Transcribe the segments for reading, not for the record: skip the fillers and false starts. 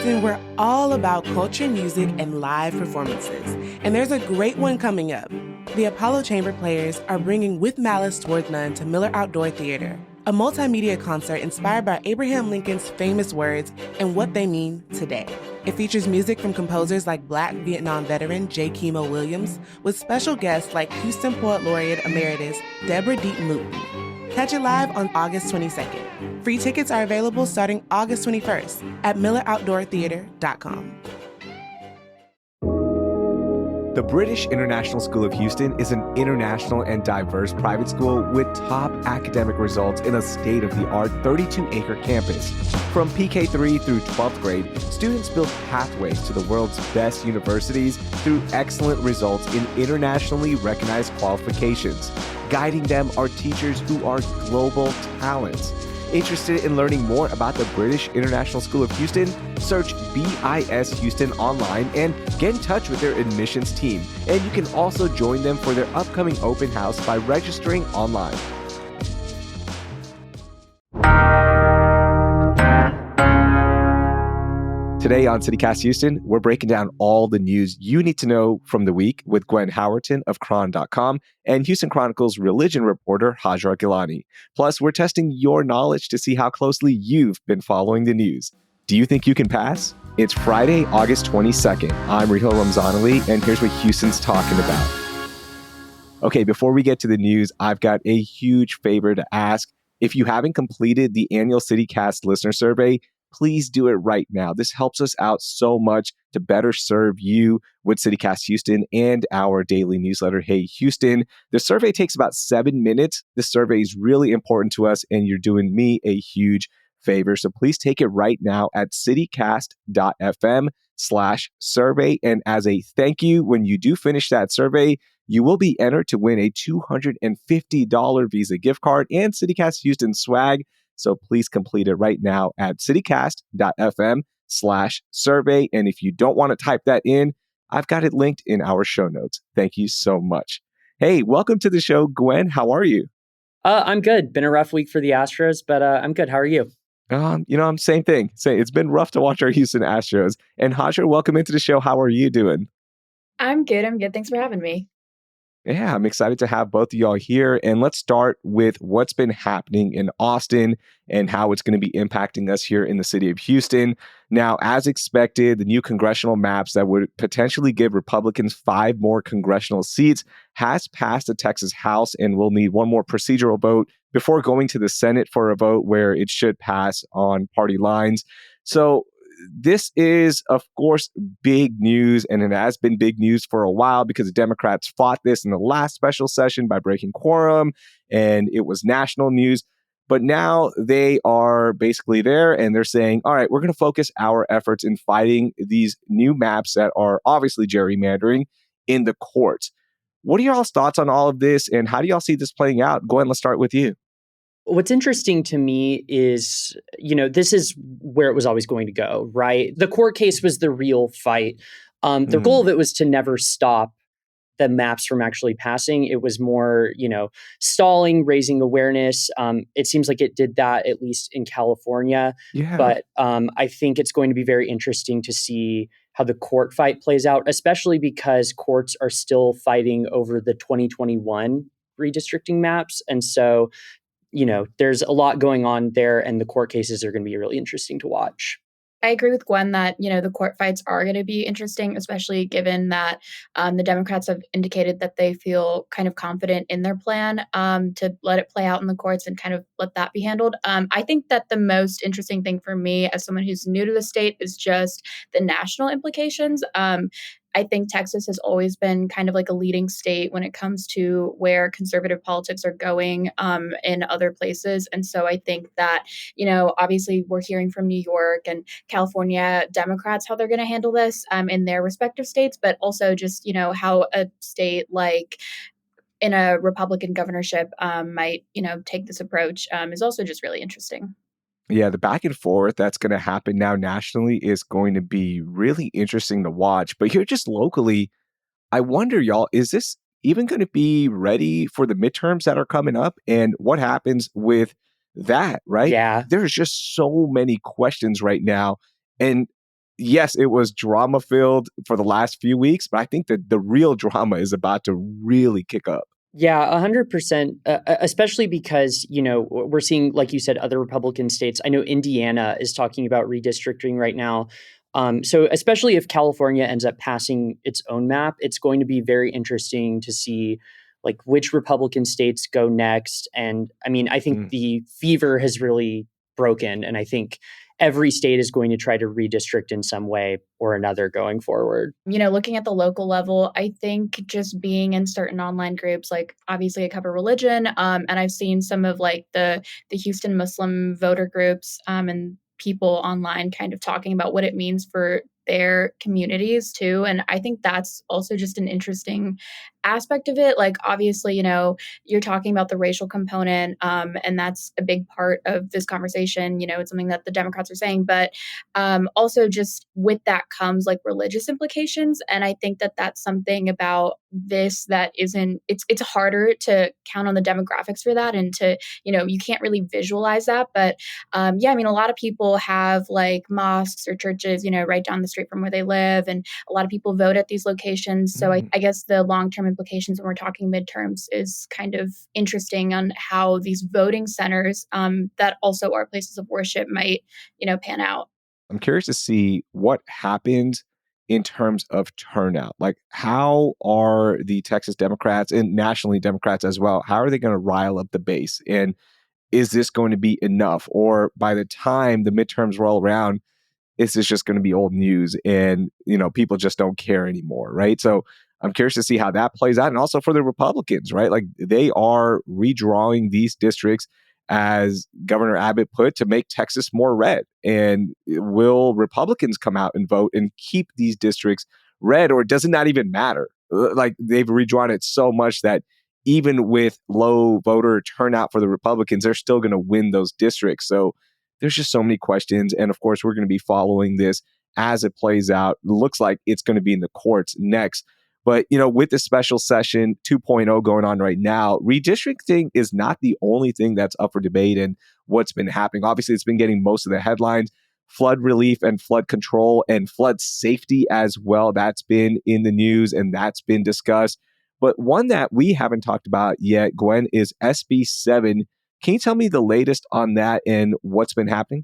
Houston, we're all about culture, music, and live performances. And there's a great one coming up. The Apollo Chamber Players are bringing With Malice Toward None to Miller Outdoor Theater, a multimedia concert inspired by Abraham Lincoln's famous words and what they mean today. It features music from composers like Black Vietnam veteran J. Kimo Williams, with special guests like Houston Poet Laureate Emeritus Deborah Deaton Luton. Catch it live on August 22nd. Free tickets are available starting August 21st at milleroutdoortheater.com. The British International School of Houston is an international and diverse private school with top academic results in a state-of-the-art 32-acre campus. From PK3 through 12th grade, students build pathways to the world's best universities through excellent results in internationally recognized qualifications. Guiding them are teachers who are global talents. Interested in learning more about the British International School of Houston? Search BIS Houston online and get in touch with their admissions team. And you can also join them for their upcoming open house by registering online. Today on CityCast Houston, we're breaking down all the news you need to know from the week with Gwen Howerton of Chron.com and Houston Chronicle's religion reporter Haajrah Gilani. Plus, we're testing your knowledge to see how closely you've been following the news. Do you think you can pass? It's Friday, August 22nd. I'm Raheel Ramzanali, and here's what Houston's talking about. Okay, before we get to the news, I've got a huge favor to ask. If you haven't completed the annual CityCast listener survey, please do it right now. This helps us out so much to better serve you with CityCast Houston and our daily newsletter, Hey Houston. The survey takes about 7 minutes. This survey is really important to us, and you're doing me a huge favor. So please take it right now at citycast.fm/survey. And as a thank you, when you do finish that survey, you will be entered to win a $250 Visa gift card and CityCast Houston swag. So please complete it right now at citycast.fm/survey. And if you don't want to type that in, I've got it linked in our show notes. Thank you so much. Hey, welcome to the show, Gwen. How are you? I'm good. Been a rough week for the Astros, but I'm good. How are you? I'm same thing. It's been rough to watch our Houston Astros. And Haajrah, welcome into the show. How are you doing? I'm good. Thanks for having me. Yeah, I'm excited to have both of y'all here. And let's start with what's been happening in Austin and how it's going to be impacting us here in the city of Houston. Now, as expected, the new congressional maps that would potentially give Republicans 5 more congressional seats has passed the Texas House and will need one more procedural vote before going to the Senate for a vote where it should pass on party lines. So this is, of course, big news, and it has been big news for a while because the Democrats fought this in the last special session by breaking quorum, and it was national news. But now they are basically there, and they're saying, all right, we're going to focus our efforts in fighting these new maps that are obviously gerrymandering in the courts. What are y'all's thoughts on all of this, and how do y'all see this playing out? Gwen, let's start with you. What's interesting to me is, this is where it was always going to go, right? The court case was the real fight. The goal of it was to never stop the maps from actually passing. It was more, stalling, raising awareness. It seems like it did that, at least in California. Yeah. But I think it's going to be very interesting to see how the court fight plays out, especially because courts are still fighting over the 2021 redistricting maps. And so, there's a lot going on there, and the court cases are going to be really interesting to watch. I agree with Gwen that, the court fights are going to be interesting, especially given that the Democrats have indicated that they feel kind of confident in their plan to let it play out in the courts and kind of let that be handled. I think that the most interesting thing for me as someone who's new to the state is just the national implications. I think Texas has always been kind of like a leading state when it comes to where conservative politics are going in other places. And so I think that, obviously we're hearing from New York and California Democrats how they're going to handle this in their respective states, but also just, how a state like in a Republican governorship might, take this approach is also just really interesting. Yeah, the back and forth that's going to happen now nationally is going to be really interesting to watch. But here just locally, I wonder, y'all, is this even going to be ready for the midterms that are coming up? And what happens with that, right? Yeah. There's just so many questions right now. And yes, it was drama filled for the last few weeks, but I think that the real drama is about to really kick up. Yeah, 100%, especially because, we're seeing, like you said, other Republican states. I know Indiana is talking about redistricting right now. So especially if California ends up passing its own map, it's going to be very interesting to see like which Republican states go next. And I mean, I think the fever has really broken, and I think every state is going to try to redistrict in some way or another going forward. Looking at the local level, I think just being in certain online groups, like obviously I cover religion, and I've seen some of like the Houston Muslim voter groups, and people online kind of talking about what it means for their communities too. And I think that's also just an interesting aspect of it. Like obviously, you're talking about the racial component, and that's a big part of this conversation. It's something that the Democrats are saying, but also just with that comes like religious implications. And I think that that's something about this that isn't, it's harder to count on the demographics for that, and to, you can't really visualize that. But yeah, I mean, a lot of people have like mosques or churches, right down the street from where they live. And a lot of people vote at these locations. So I guess the long-term implications when we're talking midterms is kind of interesting on how these voting centers that also are places of worship might, pan out. I'm curious to see what happened in terms of turnout. Like, how are the Texas Democrats and nationally Democrats as well, how are they going to rile up the base? And is this going to be enough? Or by the time the midterms roll around, is this just going to be old news and, people just don't care anymore, right? So I'm curious to see how that plays out. And also for the Republicans, right? Like, they are redrawing these districts, as Governor Abbott put, to make Texas more red. And will Republicans come out and vote and keep these districts red, or does it not even matter? Like, they've redrawn it so much that even with low voter turnout for the Republicans, they're still going to win those districts. So there's just so many questions. And of course, we're going to be following this as it plays out. It looks like it's going to be in the courts next. But, with the special session 2.0 going on right now, redistricting is not the only thing that's up for debate and what's been happening. Obviously, it's been getting most of the headlines. Flood relief and flood control and flood safety as well. That's been in the news and that's been discussed. But one that we haven't talked about yet, Gwen, is SB 7. Can you tell me the latest on that and what's been happening?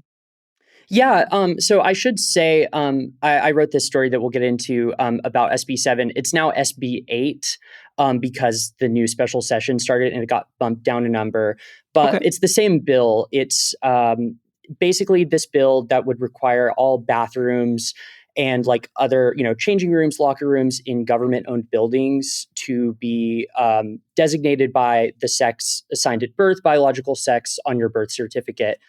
Yeah, so I should say I wrote this story that we'll get into about SB 7. It's now SB 8 because the new special session started and it got bumped down a number. But It's the same bill. It's basically this bill that would require all bathrooms and like other, changing rooms, locker rooms in government-owned buildings to be designated by the sex assigned at birth, biological sex on your birth certificate.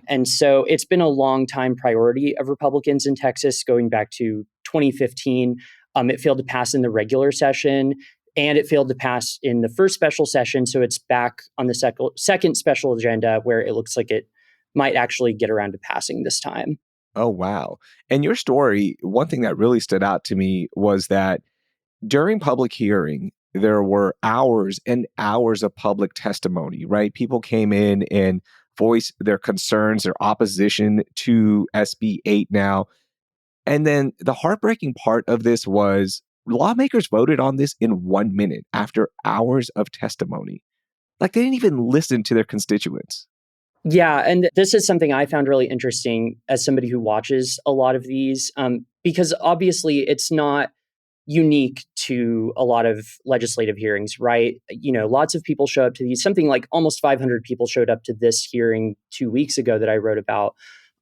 And so it's been a long time priority of Republicans in Texas going back to 2015. It failed to pass in the regular session and it failed to pass in the first special session. So it's back on the second special agenda where it looks like it might actually get around to passing this time. Oh, wow. And your story, one thing that really stood out to me was that during public hearing, there were hours and hours of public testimony, right? People came in and voiced their concerns, their opposition to SB 8 now. And then the heartbreaking part of this was lawmakers voted on this in 1 minute after hours of testimony. Like, they didn't even listen to their constituents. Yeah, and this is something I found really interesting as somebody who watches a lot of these, because obviously it's not unique to a lot of legislative hearings, right? Lots of people show up to these. Something like almost 500 people showed up to this hearing 2 weeks ago that I wrote about.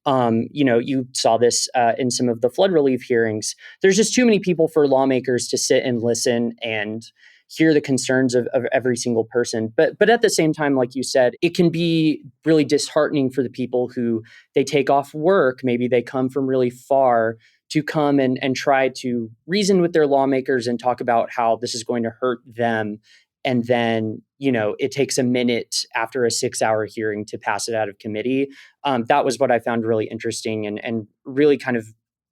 You saw this in some of the flood relief hearings. There's just too many people for lawmakers to sit and listen and hear the concerns of every single person. But at the same time, like you said, it can be really disheartening for the people who they take off work. Maybe they come from really far to come and try to reason with their lawmakers and talk about how this is going to hurt them. And then, it takes a minute after a 6-hour hearing to pass it out of committee. That was what I found really interesting and really kind of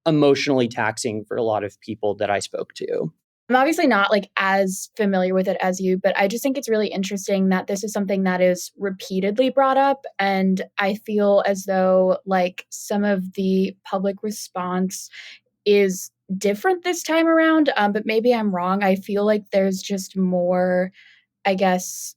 emotionally taxing for a lot of people that I spoke to. I'm obviously not like as familiar with it as you, but I just think it's really interesting that this is something that is repeatedly brought up. And I feel as though like some of the public response is different this time around, but maybe I'm wrong. I feel like there's just more, I guess,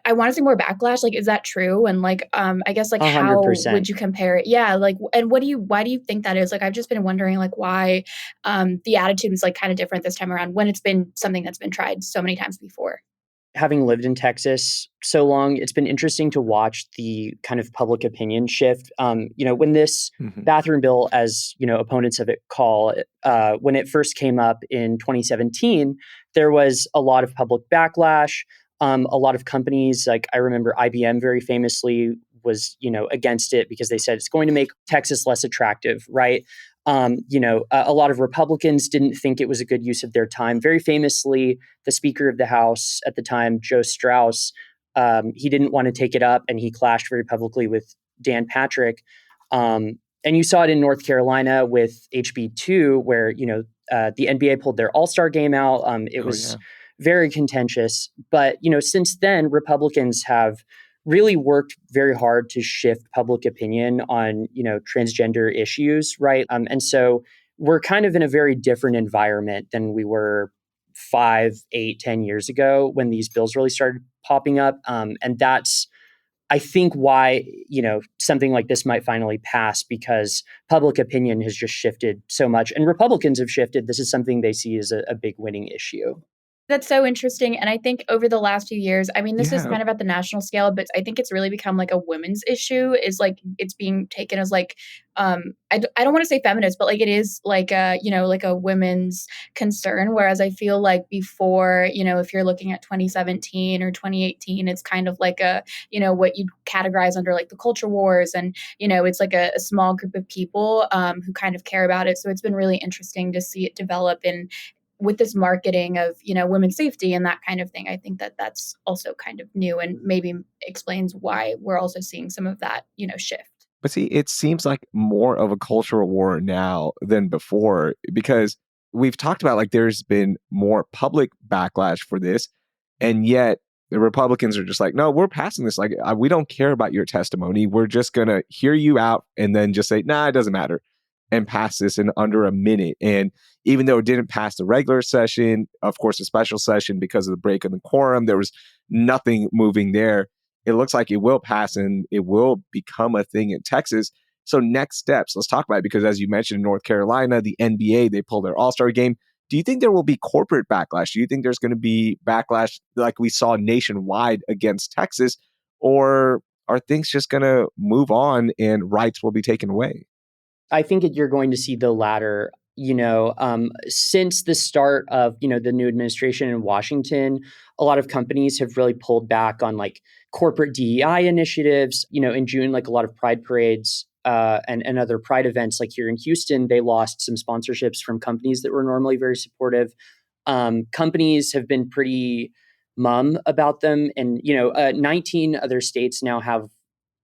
I want to say more backlash. Like, is that true? And like, I guess like, how 100%. would you compare it? Yeah, like, and why do you think that is? Like, I've just been wondering like why the attitude is like kind of different this time around when it's been something that's been tried so many times before. Having lived in Texas so long, it's been interesting to watch the kind of public opinion shift. When this bathroom bill, as opponents of it call it, when it first came up in 2017, there was a lot of public backlash. A lot of companies, like I remember IBM very famously was against it because they said it's going to make Texas less attractive, right? A lot of Republicans didn't think it was a good use of their time. Very famously, the Speaker of the House at the time, Joe Strauss, he didn't want to take it up, and he clashed very publicly with Dan Patrick. And you saw it in North Carolina with HB2, where the NBA pulled their All-Star game out. It was very contentious, but since then, Republicans have really worked very hard to shift public opinion on, transgender issues, right? And so we're kind of in a very different environment than we were 5, 8, 10 years ago when these bills really started popping up. And that's, I think, why, something like this might finally pass, because public opinion has just shifted so much and Republicans have shifted. This is something they see as a big winning issue. That's so interesting. And I think over the last few years, I mean, this is kind of at the national scale, but I think it's really become like a women's issue. Is like it's being taken as like I don't want to say feminist, but like it is like a like a women's concern. Whereas I feel like before, if you're looking at 2017 or 2018, it's kind of like a what you'd categorize under like the culture wars, and it's like a small group of people who kind of care about it. So it's been really interesting to see it develop in with this marketing of, women's safety and that kind of thing. I think that that's also kind of new and maybe explains why we're also seeing some of that, shift. But see, it seems like more of a cultural war now than before, because we've talked about like there's been more public backlash for this. And yet the Republicans are just like, no, we're passing this. Like, we don't care about your testimony. We're just going to hear you out and then just say, nah, it doesn't matter, and pass this in under a minute. And even though it didn't pass the regular session, of course, a special session because of the break in the quorum, there was nothing moving there. It looks like it will pass and it will become a thing in Texas. So next steps, let's talk about it, because as you mentioned in North Carolina, the NBA, they pulled their All-Star game. Do you think there will be corporate backlash? Do you think there's going to be backlash like we saw nationwide against Texas? Or are things just going to move on and rights will be taken away? I think you're going to see the latter. Since the start of, the new administration in Washington, a lot of companies have really pulled back on like corporate DEI initiatives. In June, like a lot of pride parades and other pride events, like here in Houston, they lost some sponsorships from companies that were normally very supportive. Companies have been pretty mum about them. And, 19 other states now have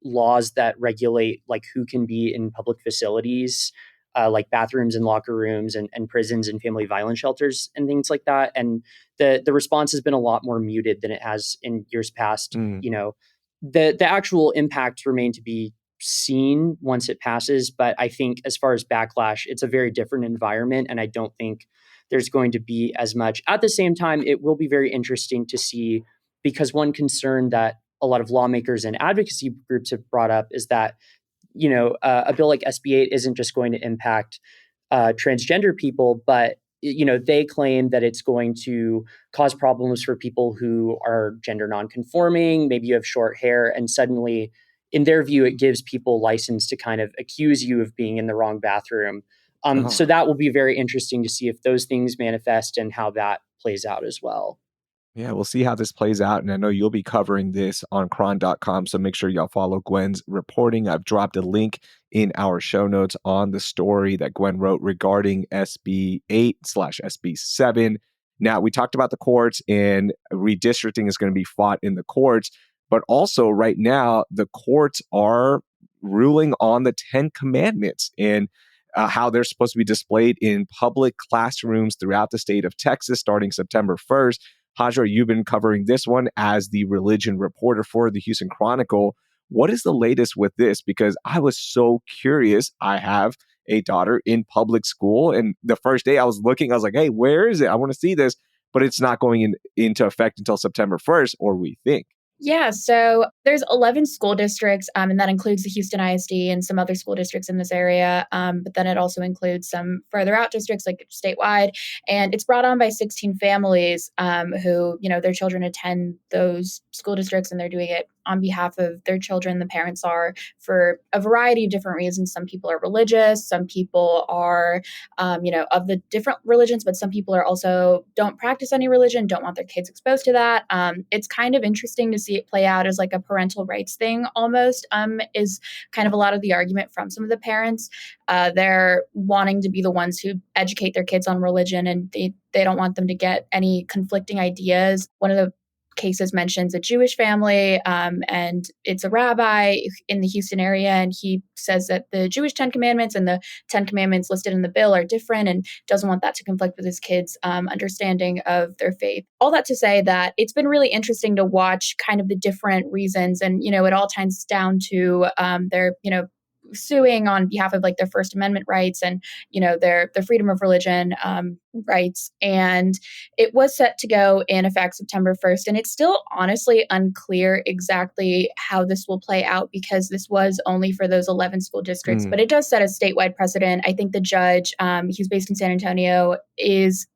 laws that regulate like who can be in public facilities, like bathrooms and locker rooms and prisons and family violence shelters and things like that. And the response has been a lot more muted than it has in years past. The actual impact remain to be seen once it passes. But I think as far as backlash, it's a very different environment. And I don't think there's going to be as much. At the same time, it will be very interesting to see, because one concern that a lot of lawmakers and advocacy groups have brought up is that a bill like SB 8 isn't just going to impact transgender people, but they claim that it's going to cause problems for people who are gender nonconforming. Maybe you have short hair, and suddenly, in their view, it gives people license to kind of accuse you of being in the wrong bathroom. So that will be very interesting to see if those things manifest and how that plays out as well. Yeah, we'll see how this plays out. And I know you'll be covering this on chron.com. So make sure y'all follow Gwen's reporting. I've dropped a link in our show notes on the story that Gwen wrote regarding SB 8/SB 7. Now, we talked about the courts, and redistricting is going to be fought in the courts. But also right now, the courts are ruling on the 10 commandments and how they're supposed to be displayed in public classrooms throughout the state of Texas starting September 1st. Haajrah, you've been covering this one as the religion reporter for the Houston Chronicle. What is the latest with this? Because I was so curious. I have a daughter in public school. And the first day I was looking, I was like, hey, where is it? I want to see this. But it's not going into effect until September 1st, or we think. Yeah, so there's 11 school districts, and that includes the Houston ISD and some other school districts in this area. But then it also includes some further out districts, like statewide. And it's brought on by 16 families who, their children attend those school districts, and they're doing it on behalf of their children. The parents are for a variety of different reasons. Some people are religious, some people are, of the different religions, but some people are also don't practice any religion, don't want their kids exposed to that. It's kind of interesting to see it play out as like a parental rights thing almost, is kind of a lot of the argument from some of the parents. They're wanting to be the ones who educate their kids on religion, and they don't want them to get any conflicting ideas. One of the cases mentions a Jewish family, and it's a rabbi in the Houston area, and he says that the Jewish 10 Commandments and the 10 Commandments listed in the bill are different and doesn't want that to conflict with his kids' understanding of their faith. All that to say that it's been really interesting to watch kind of the different reasons, and it all ties down to their suing on behalf of like their First Amendment rights and their freedom of religion rights. And it was set to go in effect September 1st, and it's still honestly unclear exactly how this will play out, because this was only for those 11 school districts, but it does set a statewide precedent. I think the judge, he's based in San Antonio, is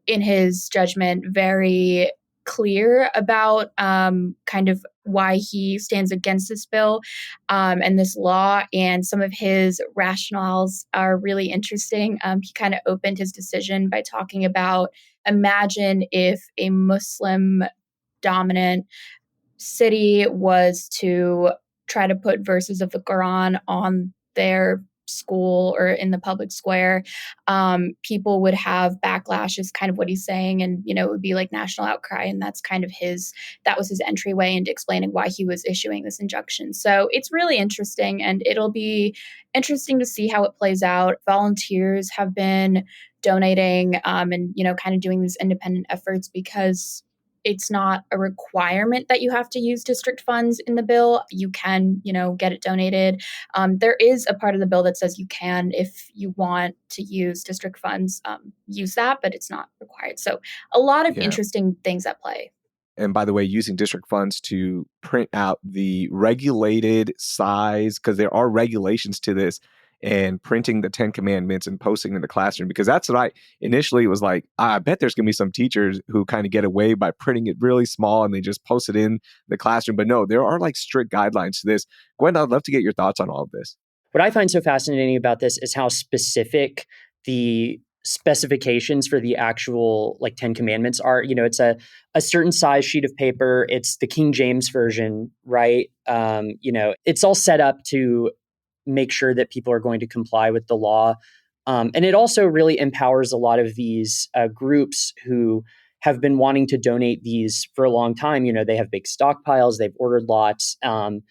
in his judgment very clear about kind of why he stands against this bill and this law, and some of his rationales are really interesting. He kind of opened his decision by talking about, imagine if a Muslim dominant city was to try to put verses of the Quran on their school or in the public square, people would have backlash, is kind of what he's saying. And, it would be like national outcry. And that's kind of that was his entryway into explaining why he was issuing this injunction. So it's really interesting, and it'll be interesting to see how it plays out. Volunteers have been donating and, kind of doing these independent efforts, because it's not a requirement that you have to use district funds in the bill. You can, get it donated. There is a part of the bill that says you can, if you want to use district funds, use that, but it's not required. So a lot of interesting things at play. And by the way, using district funds to print out the regulated size, because there are regulations to this, and printing the 10 Commandments and posting in the classroom, because that's what I initially was like, I bet there's going to be some teachers who kind of get away by printing it really small and they just post it in the classroom. But no, there are like strict guidelines to this. Gwen, I'd love to get your thoughts on all of this. What I find so fascinating about this is how specific the specifications for the actual 10 Commandments are. It's a certain size sheet of paper. It's the King James version, right? It's all set up to make sure that people are going to comply with the law. And it also really empowers a lot of these groups who have been wanting to donate these for a long time. They have big stockpiles, they've ordered lots. So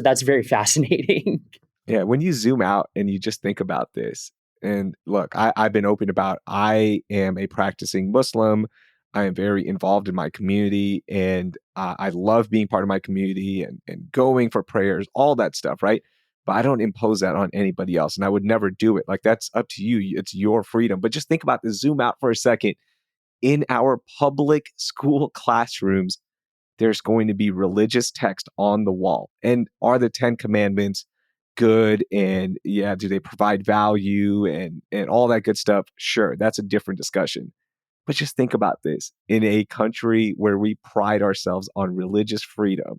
that's very fascinating. Yeah, when you zoom out and you just think about this, and look, I've been open about, I am a practicing Muslim. I am very involved in my community, and I love being part of my community and going for prayers, all that stuff, right? But I don't impose that on anybody else, and I would never do it. Like, that's up to you. It's your freedom. But just think about this. Zoom out for a second. In our public school classrooms, there's going to be religious text on the wall. And are the 10 Commandments good? And do they provide value and all that good stuff? Sure, that's a different discussion. But just think about this. In a country where we pride ourselves on religious freedom,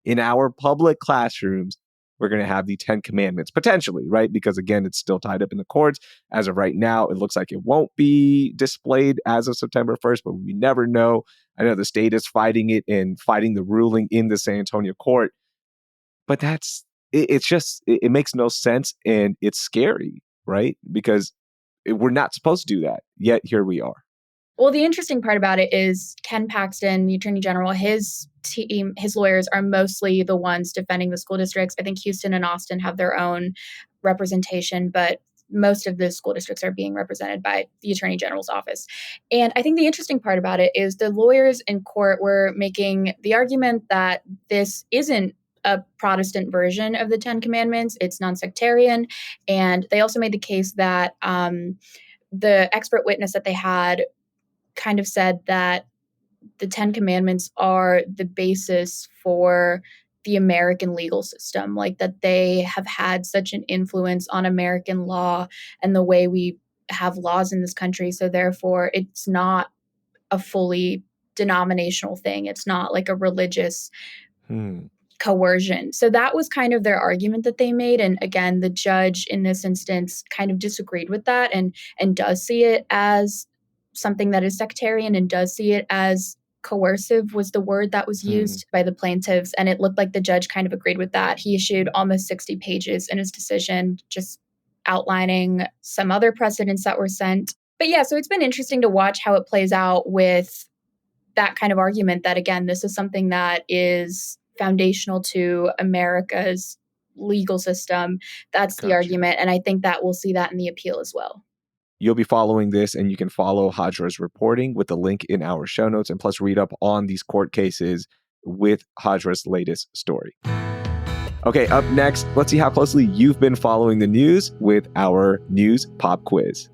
in our public classrooms, we're going to have the 10 Commandments, potentially, right? Because again, it's still tied up in the courts. As of right now, it looks like it won't be displayed as of September 1st, but we never know. I know the state is fighting it and fighting the ruling in the San Antonio court. But it makes no sense, and it's scary, right? Because we're not supposed to do that, yet here we are. Well, the interesting part about it is Ken Paxton, the Attorney General, his team, his lawyers are mostly the ones defending the school districts. I think Houston and Austin have their own representation, but most of the school districts are being represented by the Attorney General's office. And I think the interesting part about it is the lawyers in court were making the argument that this isn't a Protestant version of the Ten Commandments. It's non-sectarian. And they also made the case that the expert witness that they had kind of said that the Ten Commandments are the basis for the American legal system, like that they have had such an influence on American law and the way we have laws in this country. So therefore, it's not a fully denominational thing. It's not like a religious coercion. So that was kind of their argument that they made. And again, the judge in this instance kind of disagreed with that and does see it as something that is sectarian and does see it as coercive was the word that was used by the plaintiffs. And it looked like the judge kind of agreed with that. He issued almost 60 pages in his decision, just outlining some other precedents that were sent. But yeah, so it's been interesting to watch how it plays out with that kind of argument that, again, this is something that is foundational to America's legal system. That's the argument. And I think that we'll see that in the appeal as well. You'll be following this, and you can follow Haajrah's reporting with the link in our show notes, and plus read up on these court cases with Haajrah's latest story. Okay, up next, let's see how closely you've been following the news with our news pop quiz.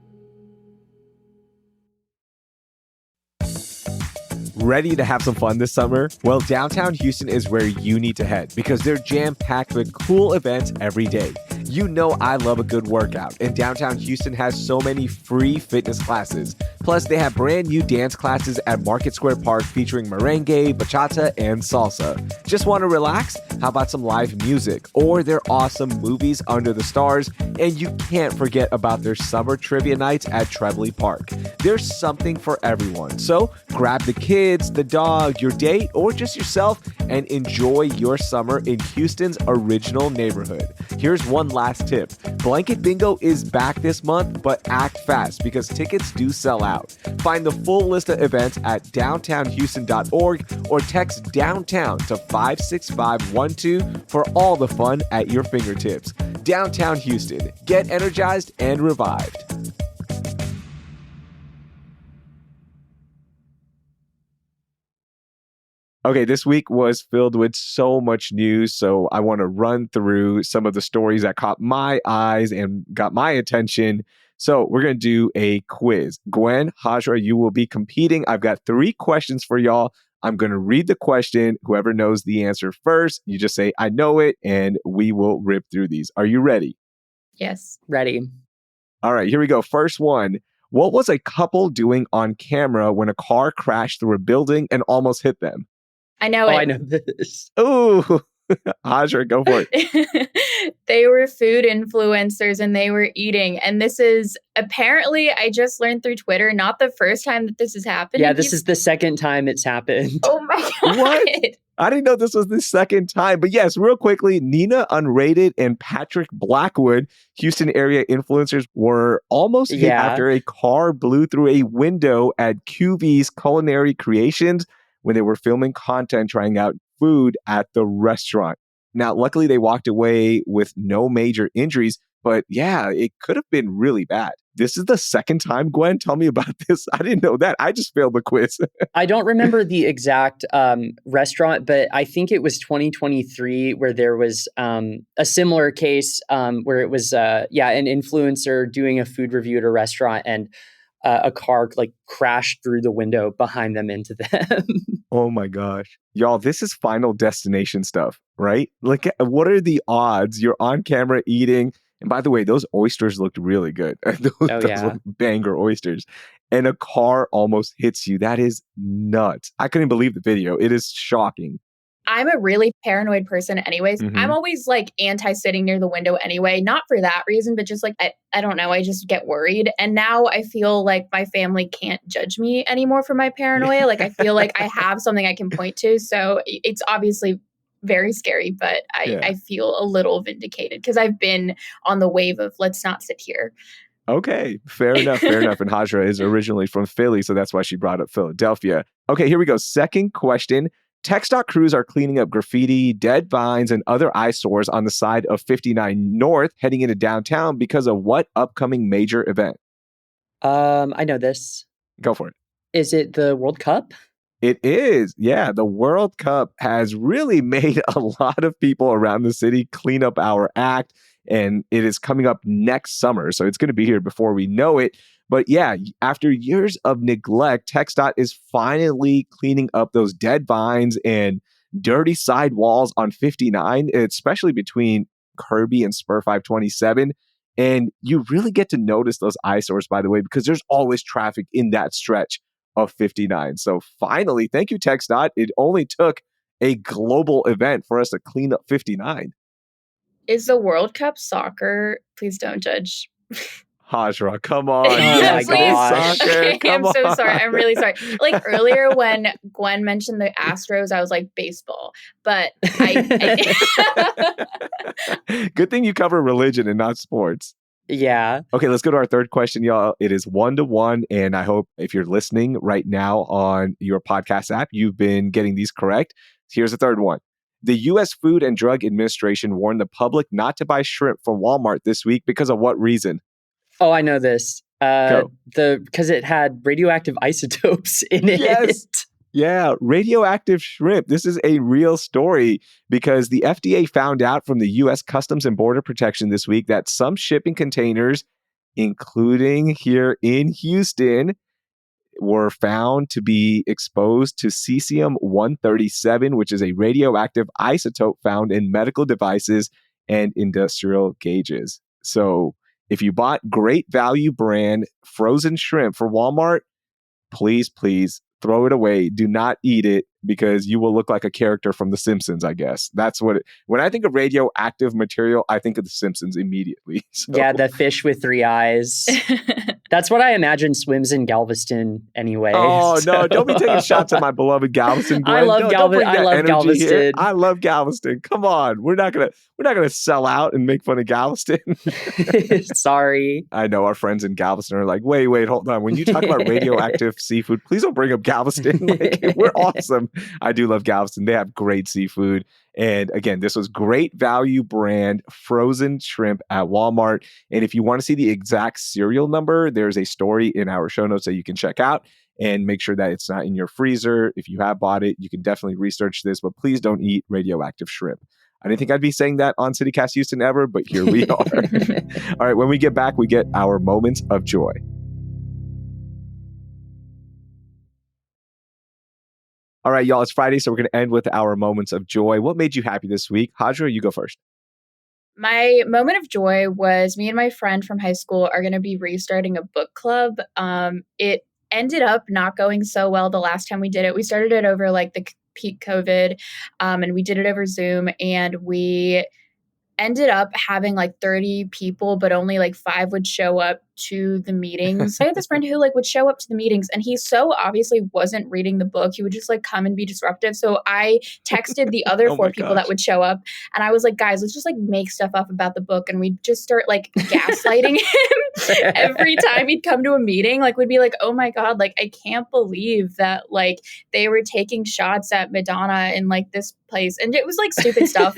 Ready to have some fun this summer? Well, downtown Houston is where you need to head because they're jam-packed with cool events every day. You know I love a good workout, and downtown Houston has so many free fitness classes. Plus, they have brand new dance classes at Market Square Park featuring merengue, bachata, and salsa. Just want to relax? How about some live music or their awesome movies under the stars? And you can't forget about their summer trivia nights at Treveley Park. There's something for everyone. So grab the kids, the dog, your date, or just yourself and enjoy your summer in Houston's original neighborhood. Here's one last tip. Blanket Bingo is back this month, but act fast because tickets do sell out. Find the full list of events at downtownhouston.org or text downtown to 56512 for all the fun at your fingertips. Downtown Houston. Get energized and revived. Okay, this week was filled with so much news, so I want to run through some of the stories that caught my eyes and got my attention. So we're going to do a quiz. Gwen, Haajrah, you will be competing. I've got 3 questions for y'all. I'm going to read the question. Whoever knows the answer first, you just say, I know it, and we will rip through these. Are you ready? Yes. Ready. All right, here we go. First one. What was a couple doing on camera when a car crashed through a building and almost hit them? I know it. I know this. Ooh, Haajrah, go for it. They were food influencers and they were eating. And this is apparently, I just learned through Twitter, not the first time that this has happened. Yeah, this is the second time it's happened. Oh my God. What? I didn't know this was the second time. But yes, real quickly, Nina Unrated and Patrick Blackwood, Houston area influencers, were almost hit after a car blew through a window at QV's Culinary Creations when they were filming content trying out food at the restaurant. Now, luckily, they walked away with no major injuries, but yeah, it could have been really bad. This is the second time, Gwen? Tell me about this. I didn't know that. I just failed the quiz. I don't remember the exact restaurant, but I think it was 2023 where there was a similar case where it was, an influencer doing a food review at a restaurant and a car crashed through the window behind them into them. Oh my gosh. Y'all, this is Final Destination stuff, right? Like, what are the odds you're on camera eating? And by the way, those oysters looked really good. those look banger oysters. And a car almost hits you. That is nuts. I couldn't believe the video. It is shocking. I'm a really paranoid person anyways. Mm-hmm. I'm always anti-sitting near the window anyway, not for that reason, but just I don't know, I just get worried. And now I feel like my family can't judge me anymore for my paranoia. I feel like I have something I can point to. So it's obviously very scary, but I feel a little vindicated because I've been on the wave of let's not sit here. Okay, fair enough. And Haajrah is originally from Philly, so that's why she brought up Philadelphia. Okay, here we go. Second question. TxDOT crews are cleaning up graffiti, dead vines, and other eyesores on the side of 59 North heading into downtown because of what upcoming major event? I know this. Go for it. Is it the World Cup? It is. Yeah. The World Cup has really made a lot of people around the city clean up our act. And it is coming up next summer. So it's going to be here before we know it. But yeah, after years of neglect, TxDOT is finally cleaning up those dead vines and dirty side walls on 59, especially between Kirby and Spur 527. And you really get to notice those eyesores, by the way, because there's always traffic in that stretch of 59. So finally, thank you, TxDOT. It only took a global event for us to clean up 59. Is the World Cup soccer? Please don't judge. Haajrah, come on. Oh Yes, my it is gosh. soccer. Okay, Come I'm so on. sorry. I'm really sorry. Like earlier when Gwen mentioned the Astros, I was like baseball. But Good thing you cover religion and not sports. Yeah. Okay, let's go to our third question, y'all. It is 1-1. And I hope if you're listening right now on your podcast app, you've been getting these correct. Here's the third one. The U.S. Food and Drug Administration warned the public not to buy shrimp from Walmart this week because of what reason? Oh, I know this. Go. Because it had radioactive isotopes in it. Yes. Yeah, radioactive shrimp. This is a real story because the FDA found out from the U.S. Customs and Border Protection this week that some shipping containers, including here in Houston, were found to be exposed to cesium-137, which is a radioactive isotope found in medical devices and industrial gauges. So if you bought Great Value brand frozen shrimp for Walmart, please throw it away. Do not eat it because you will look like a character from The Simpsons, I guess. That's what when I think of radioactive material, I think of The Simpsons immediately. So. Yeah, the fish with 3 eyes. That's what I imagine swims in Galveston anyway. Oh, so. no, don't be taking shots at my beloved Galveston, Gwen. I love Galveston. I love Galveston. Here. I love Galveston. Come on. We're not gonna sell out and make fun of Galveston. Sorry. I know our friends in Galveston are like, wait, hold on. When you talk about radioactive seafood, please don't bring up Galveston. Like, we're awesome. I do love Galveston. They have great seafood. And again, this was Great Value brand frozen shrimp at Walmart. And if you want to see the exact serial number, there's a story in our show notes that you can check out and make sure that it's not in your freezer. If you have bought it, you can definitely research this, but please don't eat radioactive shrimp. I didn't think I'd be saying that on CityCast Houston ever, but here we are. All right, when we get back, we get our moments of joy. All right, y'all, it's Friday, so we're going to end with our moments of joy. What made you happy this week? Haajrah, you go first. My moment of joy was me and my friend from high school are going to be restarting a book club. It ended up not going so well the last time we did it. We started it over like the peak COVID, and we did it over Zoom, and we ended up having like 30 people, but only like 5 would show up to the meetings. I had this friend who like would show up to the meetings and he so obviously wasn't reading the book. He would just like come and be disruptive. So I texted the other 4 people that would show up and I was like, guys, let's just like make stuff up about the book. And we'd just start like gaslighting him every time he'd come to a meeting. Like we'd be like, oh my God, like I can't believe that like they were taking shots at Madonna in like this place. And it was like stupid stuff.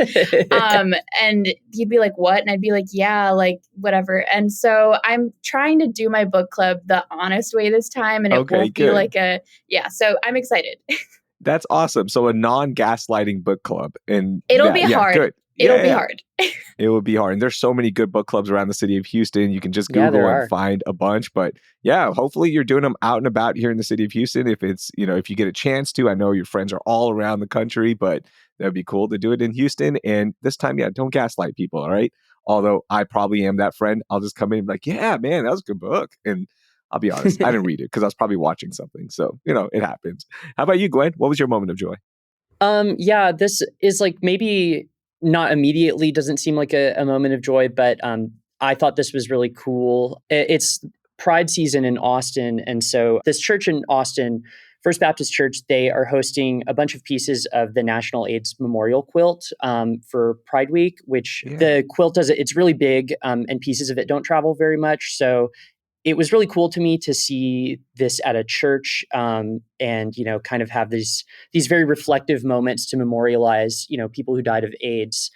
And he'd be like, what? And I'd be like, yeah, like whatever. And so I'm trying to do my book club the honest way this time. And it won't be like so I'm excited. That's awesome. So a non-gaslighting book club. And it'll be hard. Good. It'll be hard. It will be hard. And there's so many good book clubs around the city of Houston. You can just Google and find a bunch. But yeah, hopefully you're doing them out and about here in the city of Houston. If it's, if you get a chance to, I know your friends are all around the country, but that'd be cool to do it in Houston. And this time, don't gaslight people. All right. Although I probably am that friend. I'll just come in and be like, yeah, man, that was a good book. And I'll be honest, I didn't read it because I was probably watching something. So, it happens. How about you, Gwen? What was your moment of joy? This is like maybe not immediately doesn't seem like a moment of joy, but I thought this was really cool. It's Pride season in Austin. And so this church in Austin, First Baptist Church, they are hosting a bunch of pieces of the National AIDS Memorial Quilt for Pride Week, which the quilt does, it's really big and pieces of it don't travel very much. So it was really cool to me to see this at a church and, kind of have these very reflective moments to memorialize, people who died of AIDS.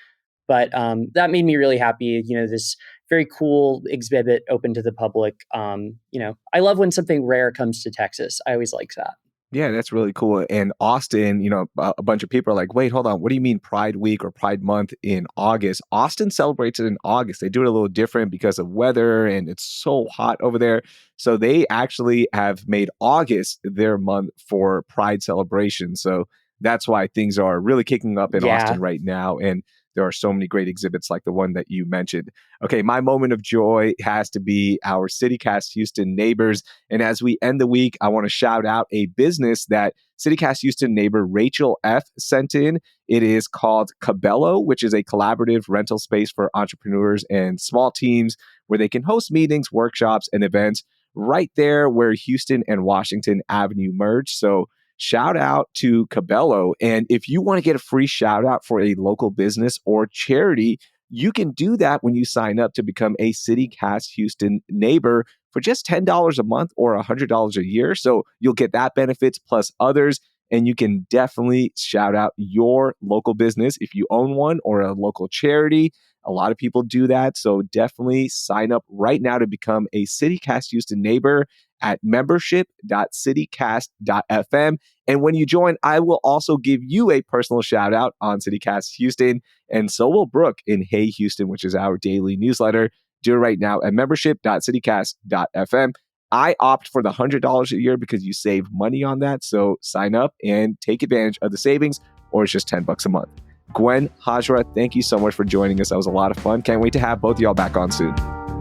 But that made me really happy, this very cool exhibit open to the public. I love when something rare comes to Texas. I always like that. Yeah, that's really cool. And Austin, a bunch of people are like, wait, hold on. What do you mean Pride Week or Pride Month in August? Austin celebrates it in August. They do it a little different because of weather and it's so hot over there. So they actually have made August their month for Pride celebration. So that's why things are really kicking up in Yeah. Austin right now. And there are so many great exhibits like the one that you mentioned. Okay, my moment of joy has to be our CityCast Houston neighbors. And as we end the week, I want to shout out a business that CityCast Houston neighbor Rachel F. sent in. It is called Cabello, which is a collaborative rental space for entrepreneurs and small teams where they can host meetings, workshops, and events right there where Houston and Washington Avenue merge. So shout out to Cabello. And if you want to get a free shout out for a local business or charity, you can do that when you sign up to become a CityCast Houston neighbor for just $10 a month or $100 a year. So you'll get that benefits plus others. And you can definitely shout out your local business if you own one or a local charity. A lot of people do that. So definitely sign up right now to become a CityCast Houston neighbor at membership.citycast.fm. And when you join, I will also give you a personal shout out on CityCast Houston. And so will Brooke in Hey Houston, which is our daily newsletter. Do it right now at membership.citycast.fm. I opt for the $100 a year because you save money on that. So sign up and take advantage of the savings, or it's just $10 a month. Gwen, Haajrah, thank you so much for joining us. That was a lot of fun. Can't wait to have both of y'all back on soon.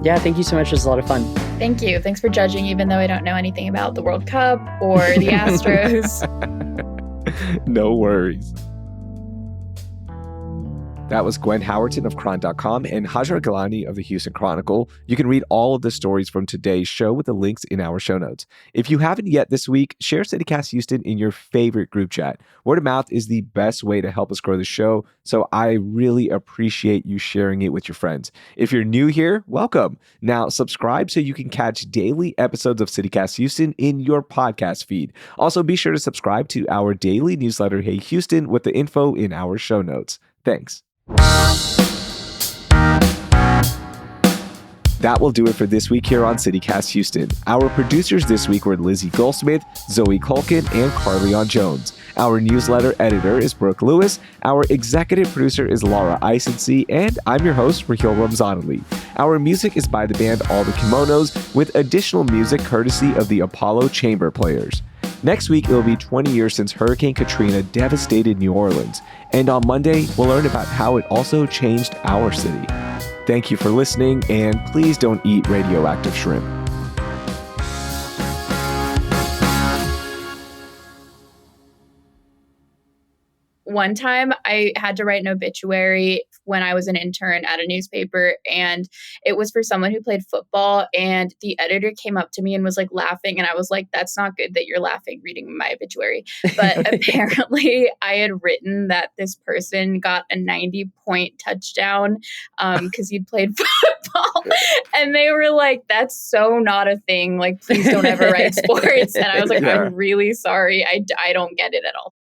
Yeah, thank you so much. It was a lot of fun. Thank you. Thanks for judging, even though I don't know anything about the World Cup or the Astros. No worries. That was Gwen Howerton of Cron.com and Haajrah Gilani of the Houston Chronicle. You can read all of the stories from today's show with the links in our show notes. If you haven't yet this week, share CityCast Houston in your favorite group chat. Word of mouth is the best way to help us grow the show, so I really appreciate you sharing it with your friends. If you're new here, welcome. Now, subscribe so you can catch daily episodes of CityCast Houston in your podcast feed. Also, be sure to subscribe to our daily newsletter, Hey Houston, with the info in our show notes. Thanks. That will do it for this week here on CityCast Houston. Our producers this week were Lizzie Goldsmith, Zoe Culkin, and Carleon Jones. Our newsletter editor is Brooke Lewis. Our executive producer is Laura Isensee, and I'm your host, Raheel Ramzanali. Our music is by the band All the Kimonos, with additional music courtesy of the Apollo Chamber Players. Next week, it'll be 20 years since Hurricane Katrina devastated New Orleans. And on Monday, we'll learn about how it also changed our city. Thank you for listening, and please don't eat radioactive shrimp. One time I had to write an obituary when I was an intern at a newspaper, and it was for someone who played football, and the editor came up to me and was like laughing, and I was like, that's not good that you're laughing reading my obituary. But apparently I had written that this person got a 90-point touchdown because he'd played football, and they were like, that's so not a thing, like please don't ever write sports. And I was like, I'm really sorry, I don't get it at all.